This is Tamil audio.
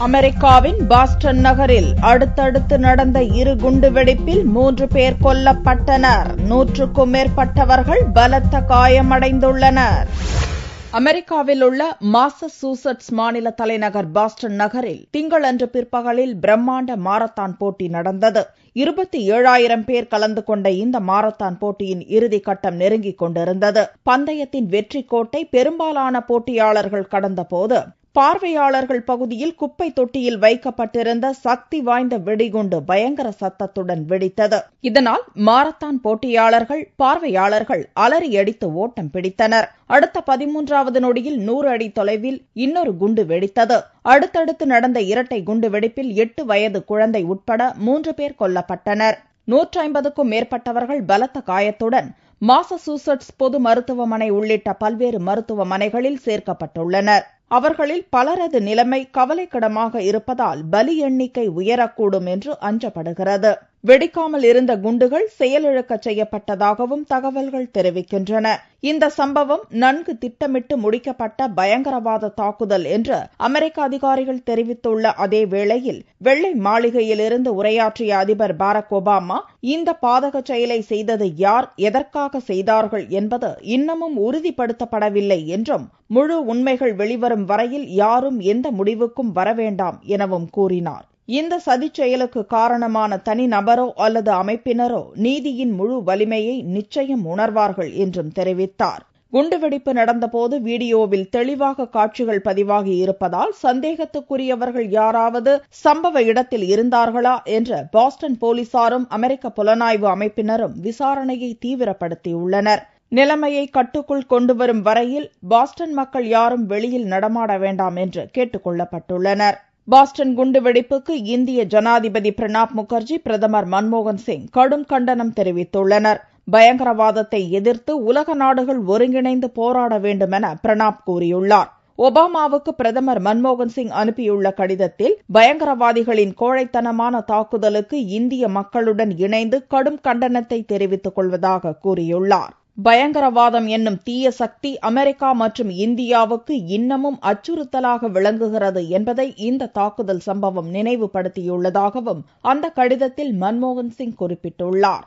அமெரிக்காவின் பாஸ்டன் நகரில் அடுத்தடுத்து நடந்த இரு குண்டுவெடிப்பில் 3 பேர் கொல்லப்பட்டனர். 100க்கும் மேற்பட்டவர்கள் பலத்த காயமடைந்துள்ளனர். அமெரிக்காவில் உள்ள மாசசூசெட்ஸ் மாநில தலைநகர் பாஸ்டன் நகரில் திங்களன்று பிற்பகலில் பிரம்மாண்ட மாரத்தான் போட்டி நடந்தது. 27,000 பேர் கலந்து கொண்ட இந்த மாரத்தான் போட்டியின் இறுதிக்கட்டம் நெருங்கிக் கொண்டிருந்தது. பந்தயத்தின் வெற்றி கோட்டை பெரும்பாலான போட்டியாளர்கள் கடந்தபோது பார்வையாளர்கள் பகுதியில் குப்பை தொட்டியில் வைக்கப்பட்டிருந்த சக்தி வாய்ந்த வெடிகுண்டு பயங்கர சத்தத்துடன் வெடித்தது. இதனால் மாரத்தான் போட்டியாளர்கள் பார்வையாளர்கள் அலறியடித்து ஓட்டம் பிடித்தனர். அடுத்த 13வது நொடியில் 100 அடி தொலைவில் இன்னொரு குண்டு வெடித்தது. அடுத்தடுத்து நடந்த இரட்டை குண்டு வெடிப்பில் 8 வயது குழந்தை உட்பட 3 பேர் கொல்லப்பட்டனர். 150க்கும் மேற்பட்டவர்கள் பலத்த காயத்துடன் மாசசூசெட்ஸ் பொது மருத்துவமனை உள்ளிட்ட பல்வேறு மருத்துவமனைகளில் சேர்க்கப்பட்டுள்ளனர். அவர்களில் பலரது நிலைமை கவலைக்கிடமாக இருப்பதால் பலி எண்ணிக்கை உயரக்கூடும் என்று அஞ்சப்படுகிறது. வெடிக்காமல் இருந்த குண்டுகள் செயலிழக்கச் செய்யப்பட்டதாகவும் தகவல்கள் தெரிவிக்கின்றன. இந்த சம்பவம் நன்கு திட்டமிட்டு முடிக்கப்பட்ட பயங்கரவாத தாக்குதல் என்று அமெரிக்க அதிகாரிகள் தெரிவித்துள்ள அதே வேளையில் வெள்ளை மாளிகையிலிருந்து உரையாற்றிய அதிபர் பாரக் ஒபாமா இந்த பாதக செயலை செய்தது யார், எதற்காக செய்தார்கள் என்பது இன்னமும் உறுதிப்படுத்தப்படவில்லை என்றும் முழு உண்மைகள் வெளிவரும் வரையில் யாரும் எந்த முடிவுக்கும் வரவேண்டாம் எனவும் கூறினார். இந்த சதிச் செயலுக்கு காரணமான தனிநபரோ அல்லது அமைப்பினரோ நீதியின் முழு வலிமையை நிச்சயம் உணர்வார்கள் என்றும் தெரிவித்தார். குண்டுவெடிப்பு நடந்தபோது வீடியோவில் தெளிவாக காட்சிகள் பதிவாகி இருப்பதால் சந்தேகத்துக்குரியவர்கள் யாராவது சம்பவ இடத்தில் இருந்தார்களா என்று பாஸ்டன் போலீசாரும் அமெரிக்க புலனாய்வு அமைப்பினரும் விசாரணையை தீவிரப்படுத்தியுள்ளனர். நிலைமையை கட்டுக்குள் கொண்டுவரும் வரையில் பாஸ்டன் மக்கள் யாரும் வெளியில் நடமாட வேண்டாம் என்று கேட்டுக் கொள்ளப்பட்டுள்ளனர். பாஸ்டன் குண்டுவெடிப்புக்கு இந்திய ஜனாதிபதி பிரணாப் முகர்ஜி, பிரதமர் மன்மோகன் சிங் கடும் கண்டனம் தெரிவித்துள்ளனர். பயங்கரவாதத்தை எதிர்த்து உலக நாடுகள் ஒருங்கிணைந்து போராட வேண்டும் என பிரணாப் கூறியுள்ளார். ஒபாமாவுக்கு பிரதமர் மன்மோகன் சிங் அனுப்பியுள்ள கடிதத்தில் பயங்கரவாதிகளின் கோழைத்தனமான தாக்குதலுக்கு இந்திய மக்களுடன் இணைந்து கடும் கண்டனத்தை தெரிவித்துக் கொள்வதாக கூறியுள்ளார். பயங்கரவாதம் என்னும் தீய சக்தி அமெரிக்கா மற்றும் இந்தியாவுக்கு இன்னமும் அச்சுறுத்தலாக விளங்குகிறது என்பதை இந்த தாக்குதல் சம்பவம் நினைவுபடுத்தியுள்ளதாகவும் அந்த கடிதத்தில் மன்மோகன் சிங் குறிப்பிட்டுள்ளார்.